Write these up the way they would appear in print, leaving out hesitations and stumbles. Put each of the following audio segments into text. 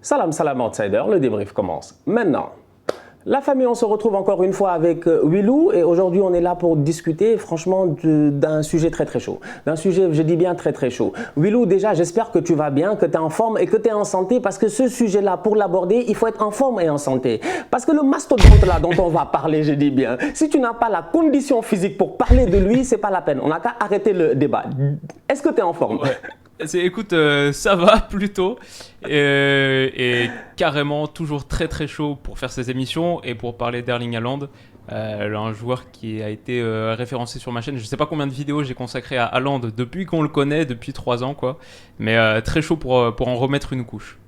Salam, salam outsider, le débrief commence maintenant. La famille, on se retrouve encore une fois avec Willou et aujourd'hui on est là pour discuter franchement d'un sujet très très chaud. D'un sujet, je dis bien très très chaud. Willou, déjà j'espère que tu vas bien, que tu es en forme et que tu es en santé parce que ce sujet-là, pour l'aborder, il faut être en forme et en santé. Parce que le mastodonte là dont on va parler, je dis bien, si tu n'as pas la condition physique pour parler de lui, c'est pas la peine. On n'a qu'à arrêter le débat. Est-ce que tu es en forme? Ouais. Écoute, ça va plutôt et carrément toujours très très chaud pour faire ces émissions et pour parler d'Erling Haaland, un joueur qui a été référencé sur ma chaîne. Je sais pas combien de vidéos j'ai consacré à Haaland depuis qu'on le connaît, depuis 3 ans quoi, mais très chaud pour en remettre une couche.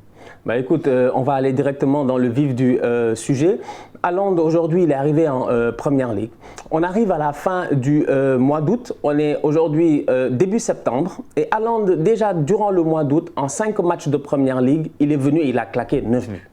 Bah écoute, on va aller directement dans le vif du sujet. Haaland, aujourd'hui, il est arrivé en Première Ligue. On arrive à la fin du mois d'août. On est aujourd'hui début septembre. Et Haaland, déjà durant le mois d'août, en 5 matchs de Première Ligue, il est venu et il a claqué 9 buts.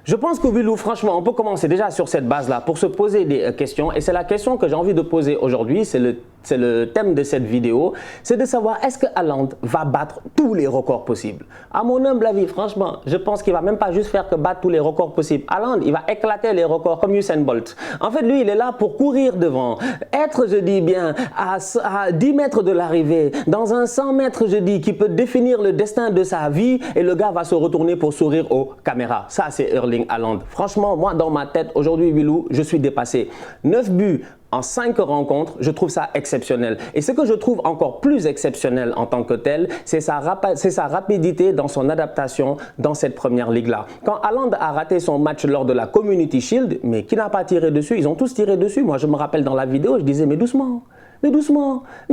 Je pense que Willou, franchement, on peut commencer déjà sur cette base-là pour se poser des questions. Et c'est la question que j'ai envie de poser aujourd'hui. C'est le thème de cette vidéo. C'est de savoir est-ce que Haaland va battre tous les records possibles. À mon humble avis, franchement, je pense qu'il ne va même pas juste faire que battre tous les records possibles. Haaland, il va éclater les records comme Usain Bolt. En fait, lui, il est là pour courir devant. Être, je dis bien, à 10 mètres de l'arrivée. Dans un 100 mètres, je dis, qui peut définir le destin de sa vie. Et le gars va se retourner pour sourire aux caméras. Ça, c'est Erling Haaland. Franchement, moi, dans ma tête, aujourd'hui, Willou, je suis dépassé. 9 buts en 5 rencontres, je trouve ça exceptionnel. Et ce que je trouve encore plus exceptionnel en tant que tel, c'est sa rapidité dans son adaptation dans cette Première Ligue-là. Quand Haaland a raté son match lors de la Community Shield, mais qui n'a pas tiré dessus? Ils ont tous tiré dessus. Moi, je me rappelle dans la vidéo, je disais, mais doucement. Mais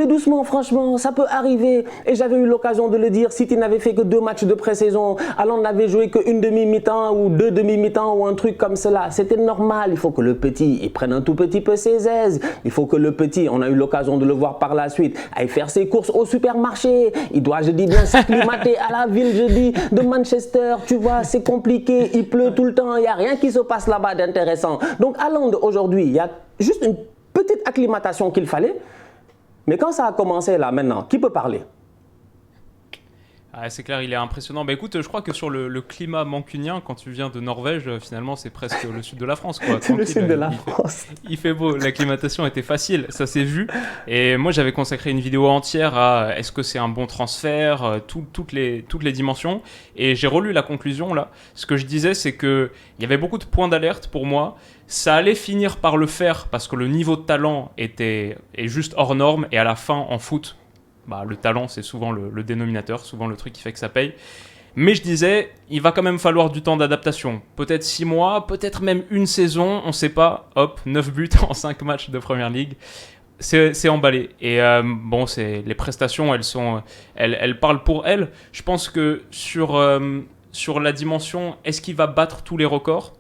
doucement, franchement, ça peut arriver. Et j'avais eu l'occasion de le dire, City n'avait fait que 2 matchs de pré-saison. Haaland n'avait joué qu'une demi-mi-temps ou 2 demi-mi-temps ou un truc comme cela. C'était normal. Il faut que le petit, il prenne un tout petit peu ses aises. Il faut que le petit, on a eu l'occasion de le voir par la suite, aille faire ses courses au supermarché. Il doit, je dis bien, s'acclimater à la ville, je dis, de Manchester. Tu vois, c'est compliqué. Il pleut tout le temps. Il n'y a rien qui se passe là-bas d'intéressant. Donc Haaland, aujourd'hui, il y a juste une petite acclimatation qu'il fallait. Mais quand ça a commencé là maintenant, qui peut parler? C'est clair, il est impressionnant. Bah écoute, je crois que sur le climat mancunien, quand tu viens de Norvège, finalement c'est presque le sud de la France, quoi. C'est le sud de la France. Il fait beau, l'acclimatation était facile, ça s'est vu. Et moi j'avais consacré une vidéo entière à est-ce que c'est un bon transfert, toutes les dimensions. Et j'ai relu la conclusion là. Ce que je disais, c'est qu'il y avait beaucoup de points d'alerte pour moi. Ça allait finir par le faire parce que le niveau de talent est juste hors norme. Et à la fin, en foot, le talent, c'est souvent le dénominateur, souvent le truc qui fait que ça paye. Mais je disais, il va quand même falloir du temps d'adaptation. Peut-être 6 mois, peut-être même une saison, on ne sait pas. Hop, 9 buts en 5 matchs de Première Ligue. C'est emballé. Et les prestations, elles parlent pour elles. Je pense que sur la dimension, est-ce qu'il va battre tous les records ?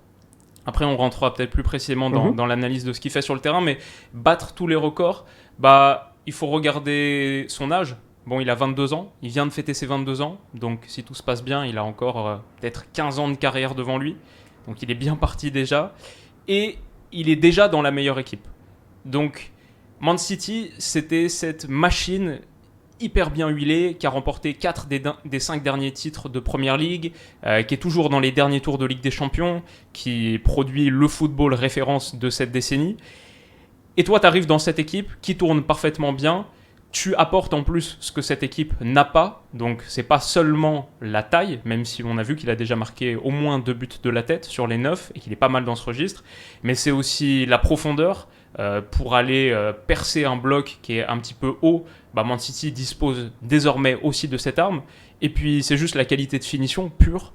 Après, on rentrera peut-être plus précisément dans l'analyse de ce qu'il fait sur le terrain, mais battre tous les records, il faut regarder son âge. Bon, il a 22 ans, il vient de fêter ses 22 ans, donc si tout se passe bien, il a encore peut-être 15 ans de carrière devant lui, donc il est bien parti déjà, et il est déjà dans la meilleure équipe. Donc, Man City, c'était cette machine hyper bien huilée, qui a remporté 4 des 5 derniers titres de Première Ligue, qui est toujours dans les derniers tours de Ligue des Champions, qui produit le football référence de cette décennie. Et toi, tu arrives dans cette équipe qui tourne parfaitement bien, tu apportes en plus ce que cette équipe n'a pas, donc c'est pas seulement la taille, même si on a vu qu'il a déjà marqué au moins 2 buts de la tête sur les 9, et qu'il est pas mal dans ce registre, mais c'est aussi la profondeur, pour aller percer un bloc qui est un petit peu haut. Man City dispose désormais aussi de cette arme. Et puis c'est juste la qualité de finition pure,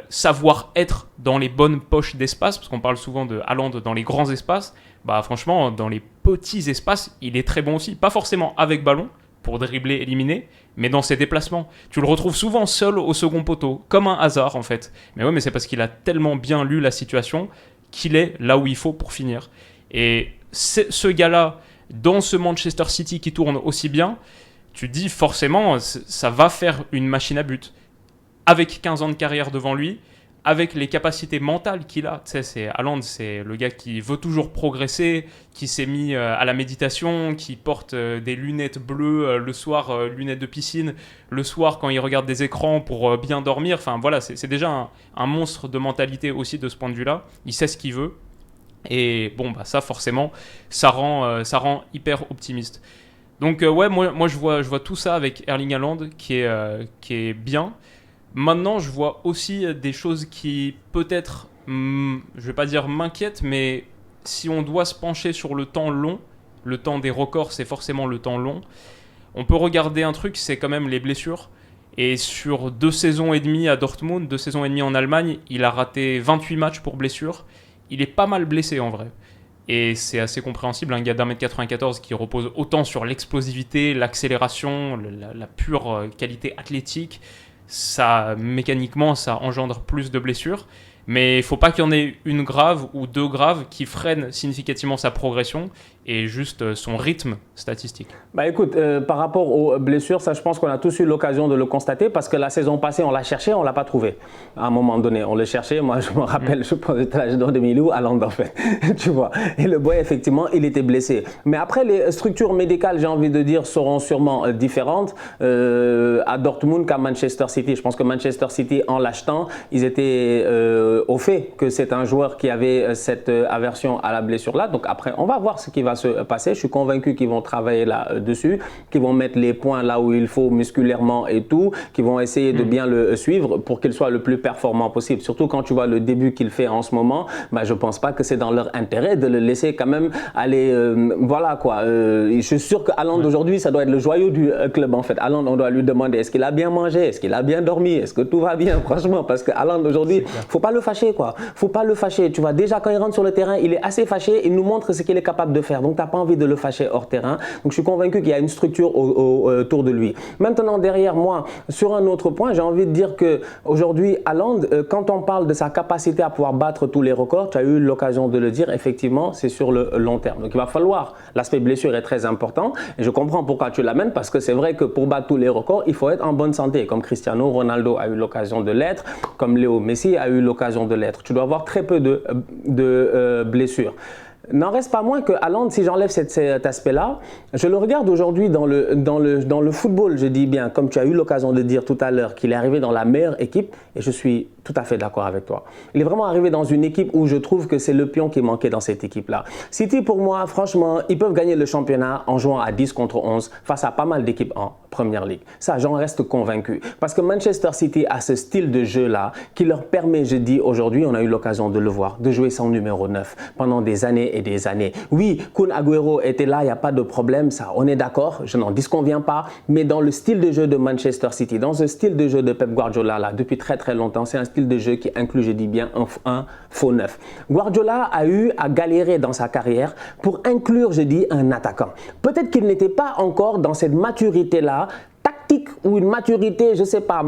savoir être dans les bonnes poches d'espace, parce qu'on parle souvent de Haaland dans les grands espaces. Franchement, dans les petits espaces, il est très bon aussi. Pas forcément avec ballon, pour dribbler, éliminer, mais dans ses déplacements. Tu le retrouves souvent seul au second poteau, comme un hasard en fait. Mais c'est parce qu'il a tellement bien lu la situation qu'il est là où il faut pour finir. Et ce gars-là, dans ce Manchester City qui tourne aussi bien, tu dis forcément, ça va faire une machine à but. Avec 15 ans de carrière devant lui, avec les capacités mentales qu'il a. Tu sais, Haaland, c'est le gars qui veut toujours progresser, qui s'est mis à la méditation, qui porte des lunettes bleues le soir, lunettes de piscine, le soir quand il regarde des écrans pour bien dormir. Enfin voilà, c'est déjà un monstre de mentalité aussi de ce point de vue-là. Il sait ce qu'il veut. Et bon, bah ça forcément, ça rend hyper optimiste. Donc ouais, moi je vois tout ça avec Erling Haaland qui est bien. Maintenant, je vois aussi des choses qui peut-être, je vais pas dire m'inquiètent, mais si on doit se pencher sur le temps long, le temps des records, c'est forcément le temps long. On peut regarder un truc, c'est quand même les blessures. Et sur 2 saisons et demie à Dortmund, 2 saisons et demie en Allemagne, il a raté 28 matchs pour blessure. Il est pas mal blessé en vrai. Et c'est assez compréhensible, un gars d'1m94 qui repose autant sur l'explosivité, l'accélération, la pure qualité athlétique. Ça, mécaniquement, ça engendre plus de blessures. Mais il ne faut pas qu'il y en ait une grave ou 2 graves qui freinent significativement sa progression et juste son rythme statistique. Bah écoute, par rapport aux blessures, ça je pense qu'on a tous eu l'occasion de le constater parce que la saison passée, on l'a cherché, on ne l'a pas trouvé. À un moment donné, on le cherchait. Moi, je me rappelle, je pense que c'était l'âge de Milou à Londres, en fait. Tu vois. Et le boy, effectivement, il était blessé. Mais après, les structures médicales, j'ai envie de dire, seront sûrement différentes à Dortmund qu'à Manchester City. Je pense que Manchester City, en l'achetant, ils étaient au fait que c'est un joueur qui avait cette aversion à la blessure-là. Donc après, on va voir ce qui va se passer. Je suis convaincu qu'ils vont travailler là-dessus, qu'ils vont mettre les points là où il faut musculairement et tout, qu'ils vont essayer de bien le suivre pour qu'il soit le plus performant possible. Surtout quand tu vois le début qu'il fait en ce moment, bah, je ne pense pas que c'est dans leur intérêt de le laisser quand même aller, voilà quoi. Je suis sûr que Haaland aujourd'hui, ça doit être le joyau du club en fait. Haaland, on doit lui demander est-ce qu'il a bien mangé, est-ce qu'il a bien dormi, est-ce que tout va bien franchement, parce que Haaland aujourd'hui, faut pas le fâcher quoi. Faut pas le fâcher. Tu vois, déjà quand il rentre sur le terrain, il est assez fâché, il nous montre ce qu'il est capable de faire. Donc, tu n'as pas envie de le fâcher hors terrain. Donc, je suis convaincu qu'il y a une structure autour de lui. Maintenant, derrière moi, sur un autre point, j'ai envie de dire qu'aujourd'hui, Haaland, quand on parle de sa capacité à pouvoir battre tous les records, tu as eu l'occasion de le dire, effectivement, c'est sur le long terme. Donc, il va falloir, l'aspect blessure est très important. Et je comprends pourquoi tu l'amènes, parce que c'est vrai que pour battre tous les records, il faut être en bonne santé. Comme Cristiano Ronaldo a eu l'occasion de l'être, comme Léo Messi a eu l'occasion de l'être. Tu dois avoir très peu de blessures. N'en reste pas moins que Haaland, si j'enlève cet aspect-là, je le regarde aujourd'hui dans le football, je dis bien, comme tu as eu l'occasion de dire tout à l'heure, qu'il est arrivé dans la meilleure équipe, et je suis tout à fait d'accord avec toi. Il est vraiment arrivé dans une équipe où je trouve que c'est le pion qui manquait dans cette équipe-là. City, pour moi, franchement, ils peuvent gagner le championnat en jouant à 10 contre 11 face à pas mal d'équipes en Première Ligue. Ça, j'en reste convaincu. Parce que Manchester City a ce style de jeu-là qui leur permet, je dis aujourd'hui, on a eu l'occasion de le voir, de jouer sans numéro 9 pendant des années et des années. Oui, Kun Agüero était là, il n'y a pas de problème, ça, on est d'accord, je n'en disconviens pas, mais dans le style de jeu de Manchester City, dans ce style de jeu de Pep Guardiola, là, depuis très très longtemps, c'est un style de jeu qui inclut, je dis bien, un faux neuf. Guardiola a eu à galérer dans sa carrière pour inclure, je dis, un attaquant. Peut-être qu'il n'était pas encore dans cette maturité-là, tactique ou une maturité, je ne sais pas,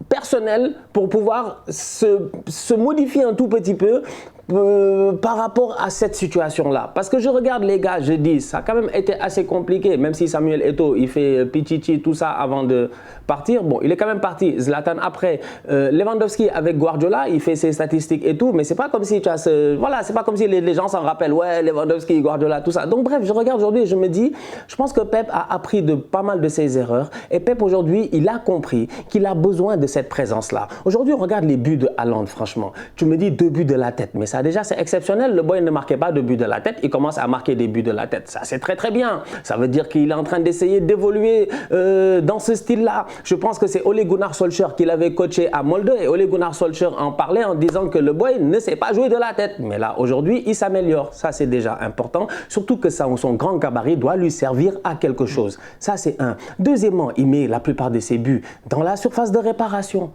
personnelle pour pouvoir se modifier un tout petit peu par rapport à cette situation-là. Parce que je regarde les gars, je dis, ça a quand même été assez compliqué, même si Samuel Eto'o, il fait pichichi, tout ça avant de partir. Bon, il est quand même parti. Zlatan après. Lewandowski avec Guardiola, il fait ses statistiques et tout, mais c'est pas comme si tu as voilà, c'est pas comme si les gens s'en rappellent. Ouais, Lewandowski, Guardiola, tout ça. Donc bref, je regarde aujourd'hui et je me dis, je pense que Pep a appris de pas mal de ses erreurs et Pep aujourd'hui, il a compris qu'il a besoin de cette présence-là. Aujourd'hui, on regarde les buts de Haaland, franchement. Tu me dis 2 buts de la tête, mais ça déjà c'est exceptionnel. Le boy ne marquait pas de buts de la tête, il commence à marquer des buts de la tête. Ça c'est très très bien. Ça veut dire qu'il est en train d'essayer d'évoluer dans ce style-là. Je pense que c'est Ole Gunnar Solskjaer qui l'avait coaché à Molde et Ole Gunnar Solskjaer en parlait en disant que le boy ne sait pas jouer de la tête. Mais là aujourd'hui, il s'améliore. Ça c'est déjà important. Surtout que son grand gabarit doit lui servir à quelque chose. Ça c'est un. Deuxièmement, il met la plupart de ses buts dans la surface de réparation.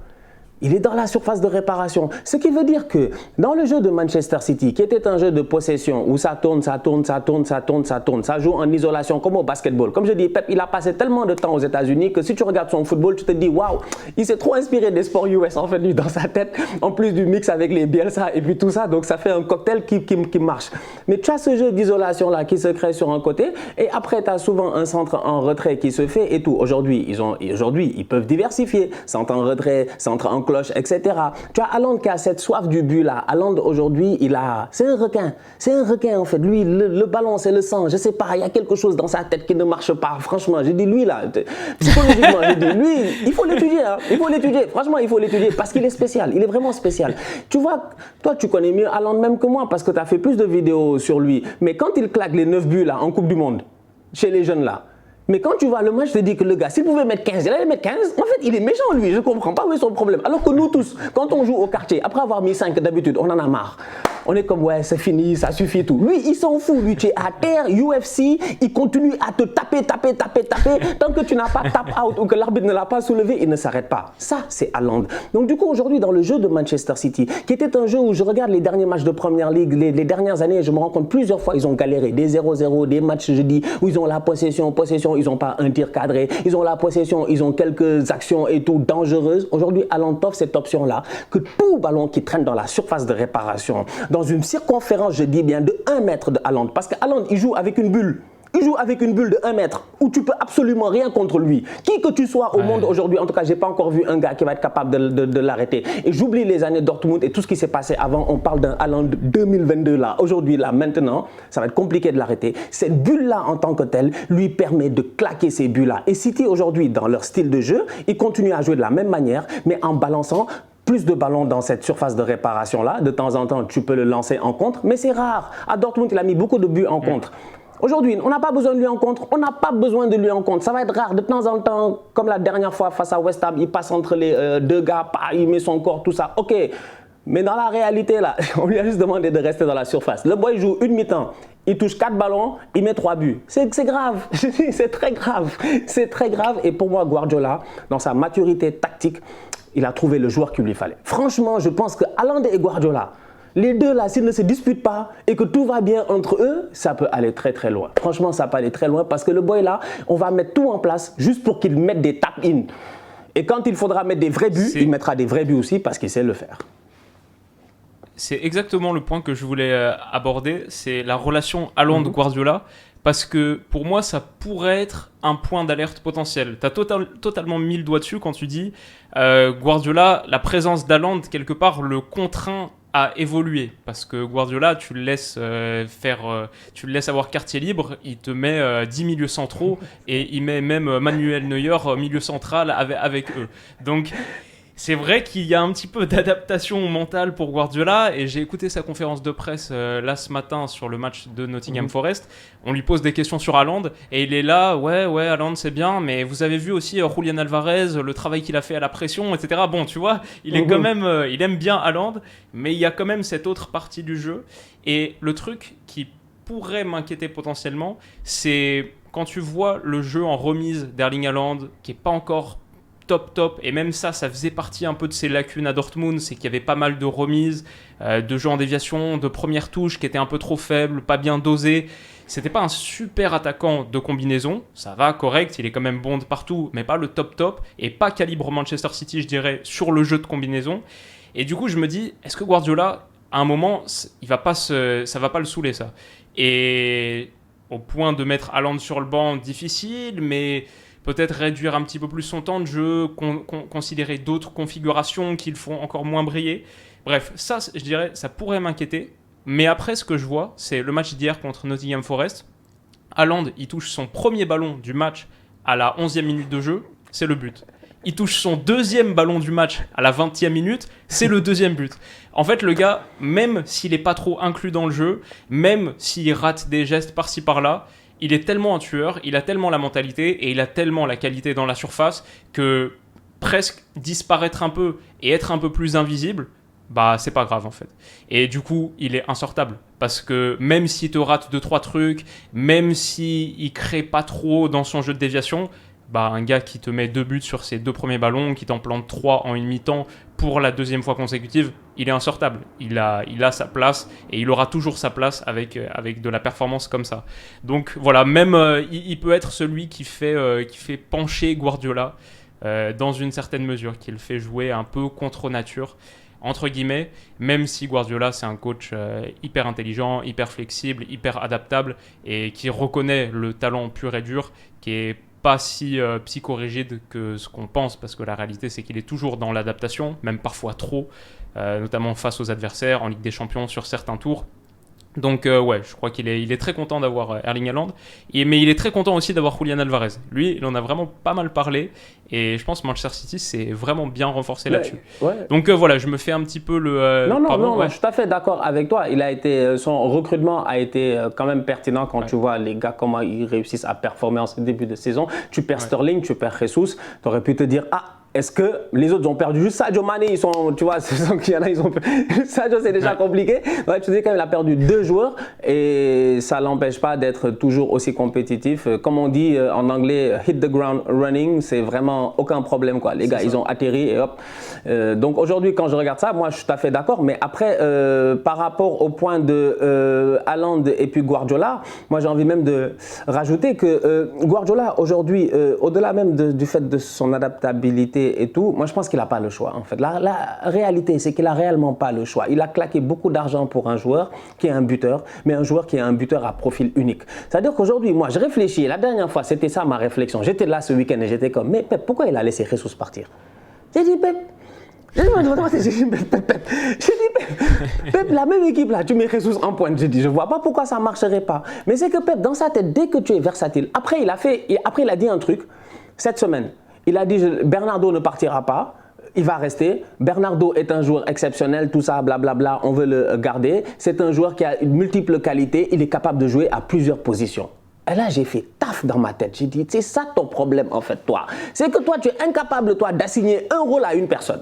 Il est dans la surface de réparation. Ce qui veut dire que dans le jeu de Manchester City, qui était un jeu de possession où ça tourne, ça tourne, ça tourne, ça tourne, ça tourne, ça joue en isolation comme au basketball. Comme je dis, Pep, il a passé tellement de temps aux États-Unis que si tu regardes son football, tu te dis waouh, il s'est trop inspiré des sports US en fait lui dans sa tête, en plus du mix avec les Bielsa et puis tout ça. Donc ça fait un cocktail qui marche. Mais tu as ce jeu d'isolation là qui se crée sur un côté et après tu as souvent un centre en retrait qui se fait et tout. Aujourd'hui, ils peuvent diversifier. Centre en retrait, centre en cloche, etc. Tu as Haaland qui a cette soif du but là. Haaland aujourd'hui, c'est un requin. C'est un requin en fait. Lui, le ballon, c'est le sang. Je sais pas, il y a quelque chose dans sa tête qui ne marche pas. Franchement, j'ai dit lui là, psychologiquement, j'ai dit lui, il faut l'étudier. Hein. Il faut l'étudier. Franchement, il faut l'étudier parce qu'il est spécial. Il est vraiment spécial. Tu vois, toi, tu connais mieux Haaland même que moi parce que tu as fait plus de vidéos sur lui. Mais quand il claque les 9 buts là en Coupe du Monde, chez les jeunes là, mais quand tu vois le match, je te dis que le gars, s'il pouvait mettre 15, il allait mettre 15. En fait, il est méchant, lui. Je ne comprends pas où est son problème. Alors que nous tous, quand on joue au quartier, après avoir mis 5 d'habitude, on en a marre. On est comme, ouais, c'est fini, ça suffit tout. Lui, il s'en fout. Lui, tu es à terre, UFC, il continue à te taper. Tant que tu n'as pas tap out ou que l'arbitre ne l'a pas soulevé, il ne s'arrête pas. Ça, c'est Haaland. Donc, du coup, aujourd'hui, dans le jeu de Manchester City, qui était un jeu où je regarde les derniers matchs de Premier League, les dernières années, et je me rends compte plusieurs fois, ils ont galéré. Des 0-0, des matchs, je dis, où ils ont la possession, ils n'ont pas un tir cadré, ils ont la possession, ils ont quelques actions et tout dangereuses. Aujourd'hui, Haaland t'offre cette option-là, que tout ballon qui traîne dans la surface de réparation, dans une circonférence, je dis bien, de 1 mètre de Haaland, parce que Haaland, il joue avec une bulle. Il joue avec une bulle de 1 mètre où tu peux absolument rien contre lui. Qui que tu sois au monde aujourd'hui, en tout cas, j'ai pas encore vu un gars qui va être capable de l'arrêter. Et j'oublie les années Dortmund et tout ce qui s'est passé avant. On parle d'un Haaland 2022 là. Aujourd'hui, là, maintenant, ça va être compliqué de l'arrêter. Cette bulle-là, en tant que telle, lui permet de claquer ces buts-là. Et City, aujourd'hui, dans leur style de jeu, ils continuent à jouer de la même manière, mais en balançant plus de ballons dans cette surface de réparation-là. De temps en temps, tu peux le lancer en contre, mais c'est rare. À Dortmund, il a mis beaucoup de buts en contre. Aujourd'hui, on n'a pas besoin de lui en contre. On n'a pas besoin de lui en contre. Ça va être rare. De temps en temps, comme la dernière fois face à West Ham, il passe entre les deux gars, il met son corps, tout ça. Ok. Mais dans la réalité, là, on lui a juste demandé de rester dans la surface. Le boy joue une mi-temps. Il touche 4 ballons, il met 3 buts. C'est grave. C'est très grave. C'est très grave. Et pour moi, Guardiola, dans sa maturité tactique, il a trouvé le joueur qu'il lui fallait. Franchement, je pense que Haaland et Guardiola, les deux là, s'ils ne se disputent pas et que tout va bien entre eux, ça peut aller très très loin. Franchement, ça peut aller très loin parce que le boy là, on va mettre tout en place juste pour qu'il mette des tap-in. Et quand il faudra mettre des vrais buts, il mettra des vrais buts aussi parce qu'il sait le faire. C'est exactement le point que je voulais aborder, c'est la relation Haaland-Guardiola. Parce que pour moi, ça pourrait être un point d'alerte potentiel. Tu as totalement mis le doigt dessus quand tu dis Guardiola, la présence d'Haaland, quelque part, le contraint à évoluer. Parce que Guardiola, tu le laisses tu le laisses avoir quartier libre, il te met 10 milieux centraux et il met même Manuel Neuer milieu central avec eux. Donc, c'est vrai qu'il y a un petit peu d'adaptation mentale pour Guardiola et j'ai écouté sa conférence de presse là ce matin sur le match de Nottingham Forest. On lui pose des questions sur Haaland et il est là, ouais, Haaland c'est bien, mais vous avez vu aussi Julian Alvarez, le travail qu'il a fait à la pression, etc. Bon, tu vois, il est quand même, il aime bien Haaland, mais il y a quand même cette autre partie du jeu. Et le truc qui pourrait m'inquiéter potentiellement, c'est quand tu vois le jeu en remise d'Erling Haaland qui est pas encore top, et même ça faisait partie un peu de ses lacunes à Dortmund, c'est qu'il y avait pas mal de remises, de jeux en déviation, de premières touches qui étaient un peu trop faibles, pas bien dosées. C'était pas un super attaquant de combinaison, ça va, correct, il est quand même bon de partout, mais pas le top, et pas calibre Manchester City, je dirais, sur le jeu de combinaison. Et du coup, je me dis, est-ce que Guardiola, à un moment, ça va pas le saouler, ça? Et au point de mettre Haaland sur le banc, difficile, mais peut-être réduire un petit peu plus son temps de jeu, considérer d'autres configurations qui le font encore moins briller. Bref, ça, je dirais, ça pourrait m'inquiéter. Mais après, ce que je vois, c'est le match d'hier contre Nottingham Forest. Haaland, il touche son premier ballon du match à la 11e minute de jeu, c'est le but. Il touche son deuxième ballon du match à la 20e minute, c'est le deuxième but. En fait, le gars, même s'il n'est pas trop inclus dans le jeu, même s'il rate des gestes par-ci par-là, il est tellement un tueur, il a tellement la mentalité et il a tellement la qualité dans la surface que presque disparaître un peu et être un peu plus invisible, bah c'est pas grave en fait. Et du coup, il est insortable parce que même s'il te rate 2-3 trucs, même s'il crée pas trop dans son jeu de déviation, bah un gars qui te met 2 buts sur ses 2 premiers ballons, qui t'en plante 3 en une mi-temps pour la deuxième fois consécutive, il est insortable. Il a sa place et il aura toujours sa place avec de la performance comme ça. Donc voilà, même il peut être celui qui fait pencher Guardiola dans une certaine mesure, qui le fait jouer un peu contre nature, entre guillemets, même si Guardiola c'est un coach hyper intelligent, hyper flexible, hyper adaptable et qui reconnaît le talent pur et dur, qui est pas si psychorigide que ce qu'on pense, parce que la réalité c'est qu'il est toujours dans l'adaptation, même parfois trop, notamment face aux adversaires en Ligue des Champions sur certains tours. Donc ouais, je crois qu'il est très content d'avoir Erling Haaland, mais il est très content aussi d'avoir Julian Alvarez. Lui, il en a vraiment pas mal parlé, et je pense que Manchester City s'est vraiment bien renforcé là-dessus. Ouais. Donc voilà, je me fais un petit peu le... Non, je suis tout à fait d'accord avec toi. Son recrutement a été quand même pertinent quand tu vois les gars, comment ils réussissent à performer en ce début de saison. Tu perds Sterling, tu perds Jesus, tu aurais pu te dire, est-ce que les autres ont perdu juste Sadio Mané, ils sont, tu vois, Sadio c'est déjà compliqué. Ouais, tu dis quand même, il a perdu 2 joueurs et ça l'empêche pas d'être toujours aussi compétitif. Comme on dit en anglais, hit the ground running, c'est vraiment aucun problème quoi. Les gars, ils ont atterri et hop. Donc aujourd'hui, quand je regarde ça, moi je suis tout à fait d'accord. Mais après, par rapport au point de Haaland et puis Guardiola, moi j'ai envie même de rajouter que Guardiola aujourd'hui, au-delà même du fait de son adaptabilité et tout, moi je pense qu'il n'a pas le choix en fait. La réalité c'est qu'il n'a réellement pas le choix. Il a claqué beaucoup d'argent pour un joueur qui est un buteur, mais un joueur qui est un buteur à profil unique. C'est-à-dire qu'aujourd'hui, moi je réfléchis, la dernière fois c'était ça ma réflexion, j'étais là ce week-end et j'étais comme, mais Pep, pourquoi il a laissé Jesus partir? J'ai dit Pep, Pep, la même équipe là, tu mets Jesus en pointe. J'ai dit, je vois pas pourquoi ça marcherait pas. Mais c'est que Pep, dans sa tête, dès que tu es versatile, après il a dit un truc cette semaine. Il a dit Bernardo ne partira pas, il va rester. Bernardo est un joueur exceptionnel, tout ça, blablabla, on veut le garder. C'est un joueur qui a une multiple qualité, il est capable de jouer à plusieurs positions. Et là, j'ai fait taf dans ma tête. J'ai dit, c'est ça ton problème en fait, toi. C'est que toi, tu es incapable, toi, d'assigner un rôle à une personne.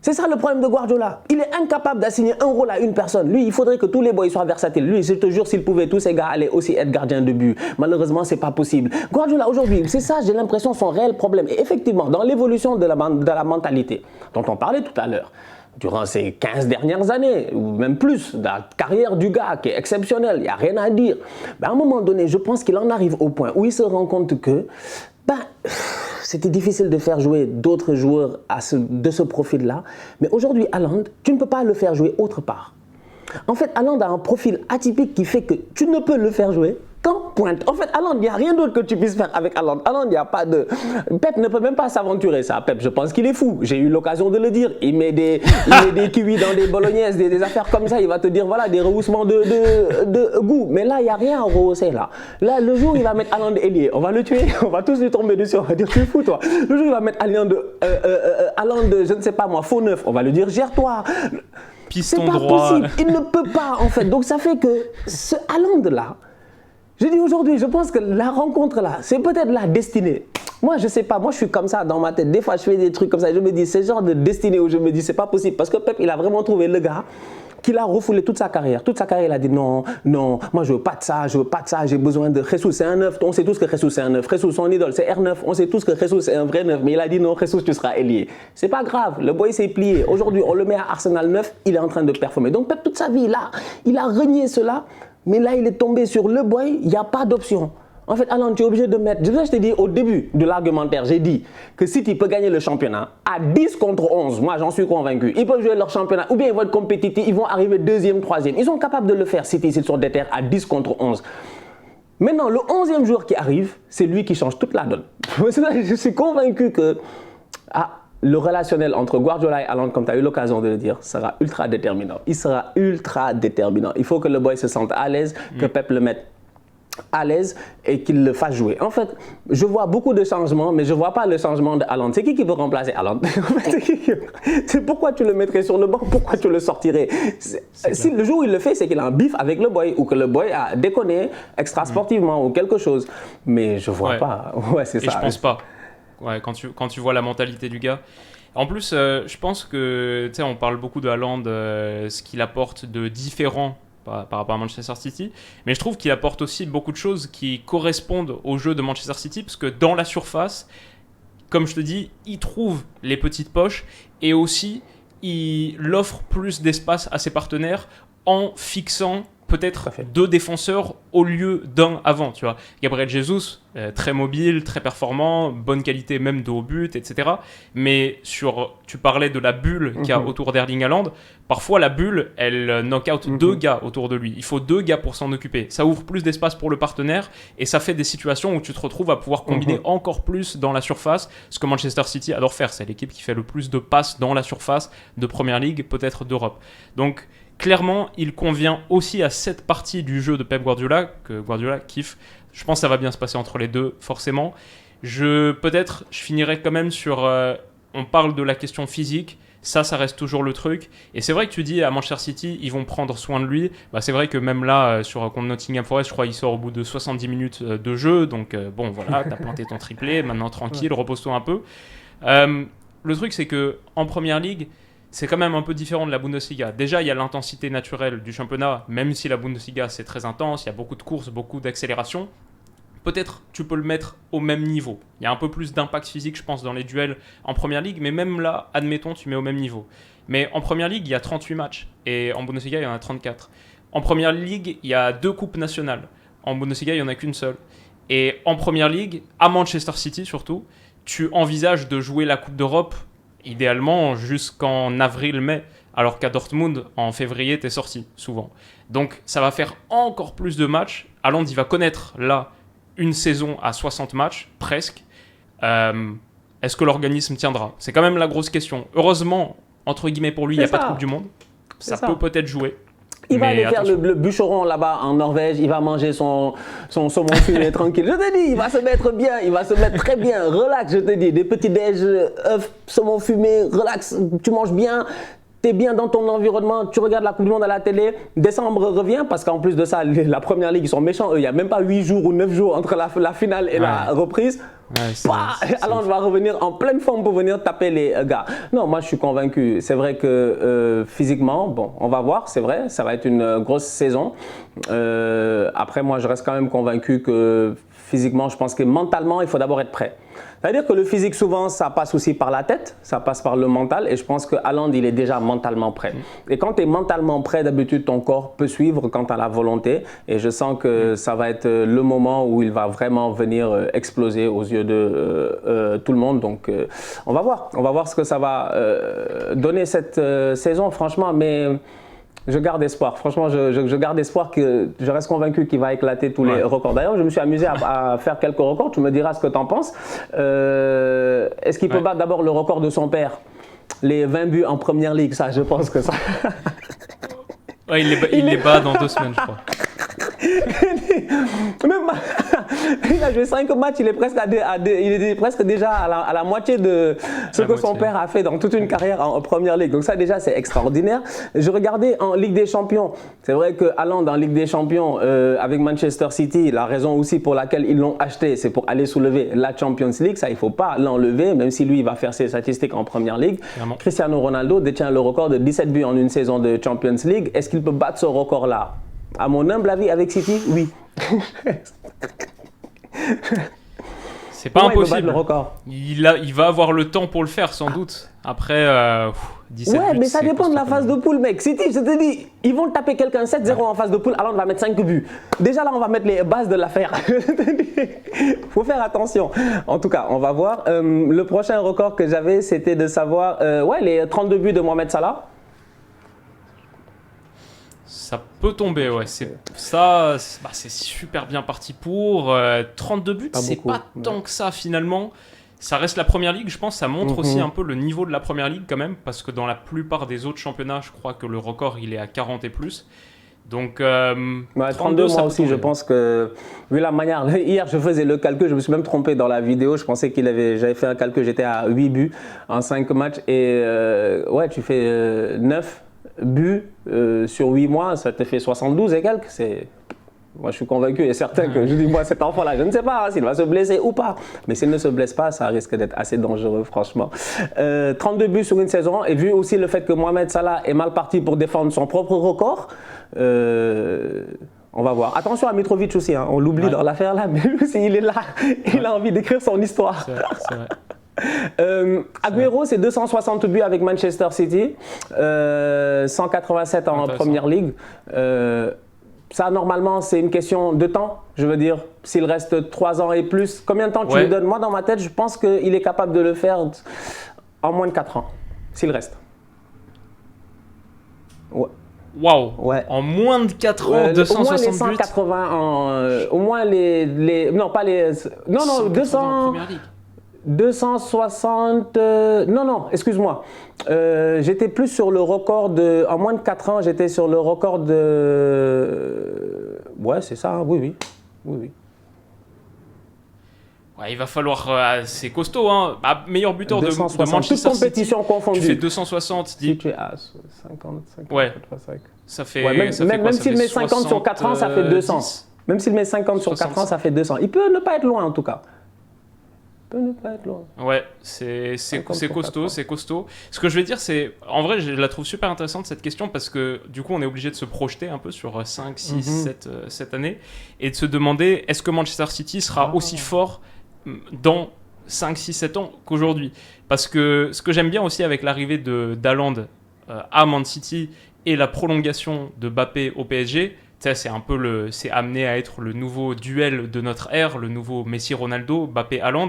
C'est ça le problème de Guardiola. Il est incapable d'assigner un rôle à une personne. Lui, il faudrait que tous les boys soient versatiles. Lui, je te jure, s'il pouvait, tous ces gars allaient aussi être gardiens de but. Malheureusement, c'est pas possible. Guardiola, aujourd'hui, c'est ça, j'ai l'impression, son réel problème. Et effectivement, dans l'évolution de la mentalité, dont on parlait tout à l'heure, durant ces 15 dernières années, ou même plus, la carrière du gars qui est exceptionnelle, il n'y a rien à dire. À un moment donné, je pense qu'il en arrive au point où il se rend compte que c'était difficile de faire jouer d'autres joueurs de ce profil-là. Mais aujourd'hui, Haaland, tu ne peux pas le faire jouer autre part. En fait, Haaland a un profil atypique qui fait que tu ne peux le faire jouer qu'en pointe. En fait, Haaland, il n'y a rien d'autre que tu puisses faire avec Haaland. Haaland, il n'y a pas de... Pep ne peut même pas s'aventurer ça. Pep, je pense qu'il est fou. J'ai eu l'occasion de le dire. Il met des kiwis dans des bolognaises, des affaires comme ça. Il va te dire, voilà, des rehaussements de goût. Mais là, il n'y a rien à rehausser là. Là, le jour où il va mettre Haaland ailier, on va le tuer. On va tous lui tomber dessus. On va dire, tu es fou, toi. Le jour où il va mettre Haaland, je ne sais pas moi, faux neuf, on va lui dire, gère-toi. Piston c'est pas droit. Possible. Il ne peut pas, en fait. Donc, ça fait que ce Haaland-là, je dis aujourd'hui, je pense que la rencontre-là, c'est peut-être la destinée. Moi, je sais pas, moi je suis comme ça dans ma tête. Des fois, je fais des trucs comme ça et je me dis, c'est le genre de destinée où je me dis, c'est pas possible. Parce que Pep, il a vraiment trouvé le gars qu'il a refoulé toute sa carrière. Toute sa carrière, il a dit non, moi je veux pas de ça, j'ai besoin de Jesus, c'est un neuf. On sait tous que Jesus, c'est un neuf. Jesus, son idole, c'est R9. On sait tous que Jesus, c'est un vrai neuf. Mais il a dit non, Jesus, tu seras ailier. C'est pas grave, le boy s'est plié. Aujourd'hui, on le met à Arsenal 9, il est en train de performer. Donc Pep, toute sa vie, là, il a renié cela. Mais là, il est tombé sur le boy, il n'y a pas d'option. En fait, Haaland, tu es obligé de mettre... Je t'ai dit au début de l'argumentaire, j'ai dit que City peut gagner le championnat à 10 contre 11. Moi, j'en suis convaincu. Ils peuvent jouer leur championnat ou bien ils vont être compétitifs, ils vont arriver 2e, 3e. Ils sont capables de le faire, City, s'ils sont déter à 10 contre 11. Maintenant, le 11e joueur qui arrive, c'est lui qui change toute la donne. Je suis convaincu que... le relationnel entre Guardiola et Haaland, comme tu as eu l'occasion de le dire, sera ultra déterminant. Il sera ultra déterminant. Il faut que le boy se sente à l'aise, que Pep le mette à l'aise et qu'il le fasse jouer. En fait, je vois beaucoup de changements, mais je ne vois pas le changement de Haaland. C'est qui peut remplacer Haaland? C'est pourquoi tu le mettrais sur le banc? Pourquoi tu le sortirais? Si le jour où il le fait, c'est qu'il a un bif avec le boy ou que le boy a déconné extra sportivement ou quelque chose. Mais je ne vois pas. Ouais, c'est ça. Et je pense pas. Ouais, quand tu vois la mentalité du gars. En plus, je pense que, tu sais, on parle beaucoup de Haaland, ce qu'il apporte de différent par rapport à Manchester City, mais je trouve qu'il apporte aussi beaucoup de choses qui correspondent au jeu de Manchester City, parce que dans la surface, comme je te dis, il trouve les petites poches et aussi il offre plus d'espace à ses partenaires en fixant peut-être 2 défenseurs au lieu d'un avant, tu vois. Gabriel Jesus, très mobile, très performant, bonne qualité même de haut but, etc. Mais tu parlais de la bulle qu'il y a autour d'Erling Haaland. Parfois, la bulle, elle knock out 2 gars autour de lui. Il faut 2 gars pour s'en occuper. Ça ouvre plus d'espace pour le partenaire et ça fait des situations où tu te retrouves à pouvoir combiner encore plus dans la surface. Ce que Manchester City adore faire, c'est l'équipe qui fait le plus de passes dans la surface de Première Ligue, peut-être d'Europe. Donc, clairement, il convient aussi à cette partie du jeu de Pep Guardiola, que Guardiola kiffe. Je pense que ça va bien se passer entre les deux, forcément. Je finirai quand même sur... on parle de la question physique. Ça reste toujours le truc. Et c'est vrai que tu dis à Manchester City, ils vont prendre soin de lui. C'est vrai que même là, contre Nottingham Forest, je crois qu'il sort au bout de 70 minutes de jeu. Donc bon, voilà, t'as planté ton triplé. Maintenant, tranquille, repose-toi un peu. Le truc, c'est qu'en Première Ligue, c'est quand même un peu différent de la Bundesliga. Déjà, il y a l'intensité naturelle du championnat, même si la Bundesliga, c'est très intense. Il y a beaucoup de courses, beaucoup d'accélération. Peut-être tu peux le mettre au même niveau. Il y a un peu plus d'impact physique, je pense, dans les duels en Première Ligue, mais même là, admettons, tu mets au même niveau. Mais en Première Ligue, il y a 38 matchs, et en Bundesliga, il y en a 34. En Première Ligue, il y a 2 coupes nationales. En Bundesliga, il n'y en a qu'une seule. Et en Première Ligue, à Manchester City surtout, tu envisages de jouer la Coupe d'Europe, idéalement jusqu'en avril-mai, alors qu'à Dortmund, en février, t'es sorti, souvent. Donc, ça va faire encore plus de matchs. Haaland, il va connaître, là, une saison à 60 matchs, presque. Est-ce que l'organisme tiendra ? C'est quand même la grosse question. Heureusement, entre guillemets pour lui, il n'y a pas de Coupe du Monde. Ça peut peut-être jouer. Il va aller faire le bûcheron là-bas en Norvège, il va manger son saumon fumé tranquille. Je te dis, il va se mettre bien, il va se mettre très bien. Relax, je te dis, des petits déj, œufs, saumon fumé, relax, tu manges bien. T'es bien dans ton environnement, tu regardes la Coupe du Monde à la télé, décembre revient, parce qu'en plus de ça, la Première Ligue, ils sont méchants, il n'y a même pas 8 jours ou 9 jours entre la finale et la reprise. Alors je vais revenir en pleine forme pour venir taper les gars. Non, moi je suis convaincu, c'est vrai que physiquement, bon, on va voir, c'est vrai, ça va être une grosse saison. Après, moi je reste quand même convaincu que physiquement, je pense que mentalement, il faut d'abord être prêt. C'est-à-dire que le physique, souvent, ça passe aussi par la tête, ça passe par le mental, et je pense que Haaland, il est déjà mentalement prêt. Et quand tu es mentalement prêt, d'habitude, ton corps peut suivre quand tu as la volonté, et je sens que ça va être le moment où il va vraiment venir exploser aux yeux de tout le monde. Donc, on va voir ce que ça va donner cette saison, franchement, mais... Je garde espoir. Franchement, je garde espoir que je reste convaincu qu'il va éclater tous les records. D'ailleurs, je me suis amusé à faire quelques records. Tu me diras ce que tu en penses. Est-ce qu'il peut battre d'abord le record de son père? Les 20 buts en Première Ligue, ça, je pense que ça... Ouais, il les bat dans 2 semaines, je crois. Il a joué 5 matchs, il est presque déjà à la moitié de ce que son père a fait dans toute une carrière en Première Ligue. Donc ça déjà c'est extraordinaire. Je regardais en Ligue des Champions, c'est vrai que Haaland en Ligue des Champions avec Manchester City, la raison aussi pour laquelle ils l'ont acheté, c'est pour aller soulever la Champions League. Ça il ne faut pas l'enlever, même si lui il va faire ses statistiques en Première Ligue. Vraiment. Cristiano Ronaldo détient le record de 17 buts en une saison de Champions League. Est-ce qu'il peut battre ce record-là? À mon humble avis, avec City, oui. C'est pas impossible. Il va avoir le temps pour le faire, sans doute. Après, 17 buts, mais ça dépend de la phase de poule, mec. City, je te dis, ils vont taper quelqu'un 7-0 en phase de poule, alors on va mettre 5 buts. Déjà là, on va mettre les bases de l'affaire. Faut faire attention. En tout cas, on va voir. Le prochain record que j'avais, c'était de savoir les 32 buts de Mohamed Salah. Ça peut tomber, ouais. C'est super bien parti pour. 32 buts, c'est pas tant que ça finalement. Ça reste la Première Ligue, je pense. Ça montre aussi un peu le niveau de la Première Ligue quand même, parce que dans la plupart des autres championnats, je crois que le record il est à 40 et plus. Donc 32, moi aussi, je pense que vu la manière. Hier, je faisais le calcul, je me suis même trompé dans la vidéo. Je pensais j'avais fait un calcul, j'étais à 8 buts en 5 matchs et tu fais 9 buts sur 8 mois, ça te fait 72 et quelques. Moi, je suis convaincu et certain que je dis, moi, cet enfant-là, je ne sais pas s'il va se blesser ou pas. Mais s'il ne se blesse pas, ça risque d'être assez dangereux, franchement. 32 buts sur une saison. Et vu aussi le fait que Mohamed Salah est mal parti pour défendre son propre record, on va voir. Attention à Mitrovic aussi, hein. On l'oublie dans l'affaire là, mais lui aussi, il est là. Il a envie d'écrire son histoire. C'est vrai. Agüero, c'est 260 buts avec Manchester City, 187 en Première Ligue. ça, normalement, c'est une question de temps. Je veux dire, s'il reste 3 ans et plus, combien de temps tu lui donnes? Moi, dans ma tête, je pense qu'il est capable de le faire en moins de 4 ans, s'il reste. Ouais. Waouh! Ouais. En moins de 4 ans, 260 buts. Au moins les 180 au moins les. Non, pas les. Non, 200. En première ligue. 260. Non, excuse-moi. J'étais plus sur le record de. En moins de 4 ans, j'étais sur le record de. Ouais, c'est ça, hein, oui. Ouais, il va falloir. C'est costaud, hein. Meilleur buteur de Manchester toute compétition City. confondue. Tu fais 260. Si tu es à 50. Ouais. Ça fait. Ouais, ça fait même s'il met 50 sur 4 ans, ça fait 200. 10. Même s'il met 50 sur 4 ans, ça fait 200. Il peut ne pas être loin, en tout cas. Ouais, c'est costaud, c'est costaud. Ce que je vais dire, c'est... En vrai, je la trouve super intéressante, cette question, parce que du coup, on est obligé de se projeter un peu sur 5, 6, 7 années, et de se demander, est-ce que Manchester City sera aussi fort dans 5, 6, 7 ans qu'aujourd'hui? Parce que ce que j'aime bien aussi avec l'arrivée d'Haaland à Man City et la prolongation de Mbappé au PSG, c'est un peu c'est amené à être le nouveau duel de notre ère, le nouveau Messi-Ronaldo, Mbappé-Haaland.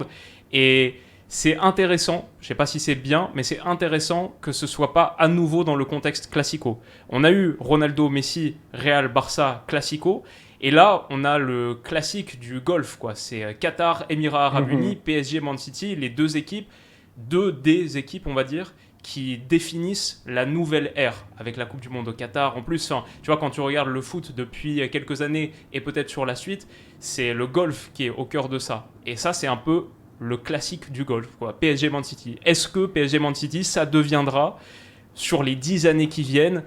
Et c'est intéressant, je ne sais pas si c'est bien, mais c'est intéressant que ce ne soit pas à nouveau dans le contexte classico. On a eu Ronaldo, Messi, Real, Barça, classico. Et là, on a le classique du golf, quoi. C'est Qatar, Émirats Arabes Unis, PSG, Man City, les deux équipes, des équipes, on va dire, qui définissent la nouvelle ère avec la Coupe du Monde au Qatar. En plus, tu vois, quand tu regardes le foot depuis quelques années et peut-être sur la suite, c'est le golf qui est au cœur de ça. Et ça, c'est un peu le classique du golf, quoi. PSG Man City. Est-ce que PSG Man City, ça deviendra, sur les 10 années qui viennent,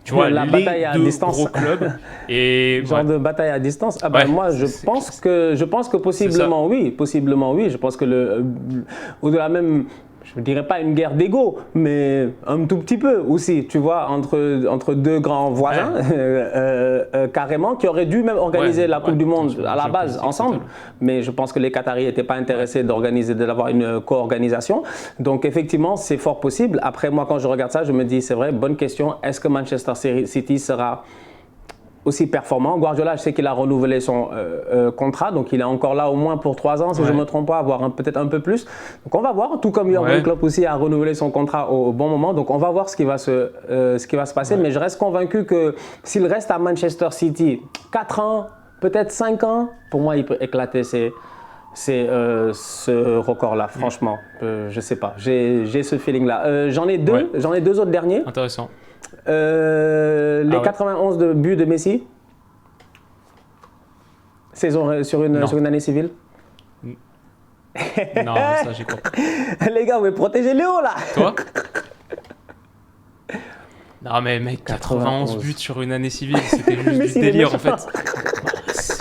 tu vois, la les bataille à deux distance. gros clubs et genre de bataille à distance. Moi, je pense que possiblement oui. Je pense que au-delà même, je ne dirais pas une guerre d'ego, mais un tout petit peu aussi, tu vois, entre deux grands voisins, carrément, qui auraient dû même organiser la Coupe du Monde à la base ensemble. Totalement. Mais je pense que les Qataris n'étaient pas intéressés d'avoir une co-organisation. Donc effectivement, c'est fort possible. Après, moi, quand je regarde ça, je me dis, c'est vrai, bonne question, est-ce que Manchester City sera aussi performant? Guardiola, je sais qu'il a renouvelé son contrat, donc il est encore là au moins pour 3 ans, si je ne me trompe pas, voire peut-être un peu plus. Donc on va voir, tout comme Jürgen Klopp aussi a renouvelé son contrat au bon moment, donc on va voir ce qui va se passer, mais je reste convaincu que s'il reste à Manchester City 4 ans, peut-être 5 ans, pour moi il peut éclater ce record-là, franchement. Je ne sais pas, j'ai ce feeling-là. J'en ai deux autres derniers. Intéressant. Les 91 de buts de Messi sur une année civile. Non, ça j'ai compris. Les gars, mais protégez Léo là. Toi? Non mais mec, 91 buts sur une année civile, c'était juste du délire en fait.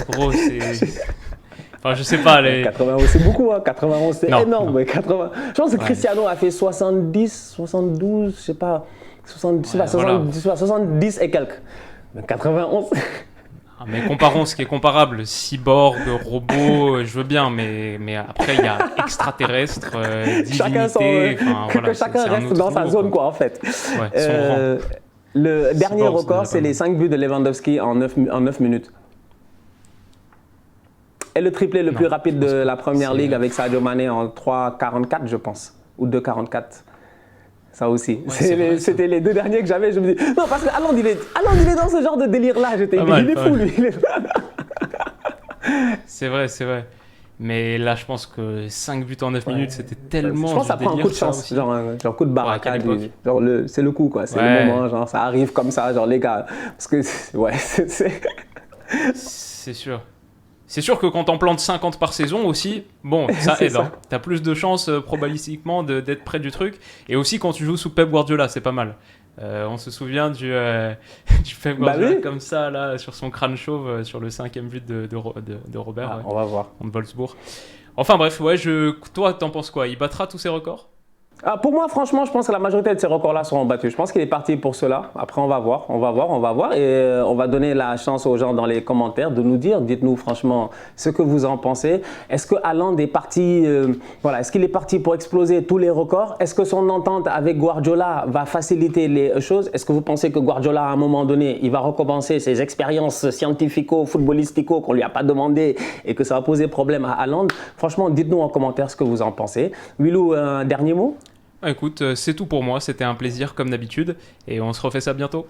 Gros, c'est... Enfin, je sais pas. 91, c'est beaucoup, hein. 91, c'est énorme. Mais 80... Je pense que Cristiano a fait 70, 72, je sais pas. 70 et quelques. 91. Mais comparons ce qui est comparable. Cyborg, robot, je veux bien, mais après il y a extraterrestre, divinité. Chacun reste dans sa zone, quoi, en fait. Le dernier record, c'est les 5 buts de Lewandowski en 9 minutes. Et le triplé le plus rapide de la Première Ligue avec Sadio Mané en 3,44, je pense, ou 2,44. Ça aussi. C'était les 2 derniers que j'avais. Je me dis, non, parce que Haaland, il est dans ce genre de délire-là. Il est fou, lui. C'est vrai. Mais là, je pense que 5 buts en 9 minutes, c'était tellement. Je pense que ça prend un coup de chance, genre coup de baraka. C'est le coup, quoi. C'est le moment, genre ça arrive comme ça, genre les gars. Parce que, c'est sûr. C'est sûr que quand t'en plantes 50 par saison aussi, bon, ça aide. Hein. T'as plus de chances probabilistiquement d'être près du truc. Et aussi quand tu joues sous Pep Guardiola, c'est pas mal. On se souvient du Pep Guardiola comme ça, là, sur son crâne chauve, sur le 5e but de Robert. On va voir. Contre Wolfsburg. Enfin bref, toi, t'en penses quoi? Il battra tous ses records? Pour moi, franchement, je pense que la majorité de ces records-là seront battus. Je pense qu'il est parti pour cela. Après, on va voir. Et on va donner la chance aux gens dans les commentaires de nous dire, dites-nous franchement ce que vous en pensez. Est-ce que Haaland est parti, est-ce qu'il est parti pour exploser tous les records? Est-ce que son entente avec Guardiola va faciliter les choses? Est-ce que vous pensez que Guardiola, à un moment donné, il va recommencer ses expériences scientifico-footballistico qu'on lui a pas demandé et que ça va poser problème à Haaland? Franchement, dites-nous en commentaire ce que vous en pensez. Wilou, un dernier mot? Écoute, c'est tout pour moi, c'était un plaisir comme d'habitude et on se refait ça bientôt.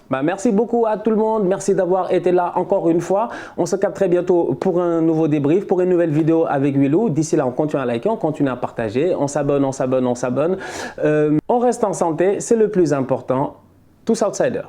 Merci beaucoup à tout le monde, merci d'avoir été là encore une fois. On se capte très bientôt pour un nouveau débrief, pour une nouvelle vidéo avec Wilou. D'ici là, on continue à liker, on continue à partager, on s'abonne. On reste en santé, c'est le plus important. Tous outsiders.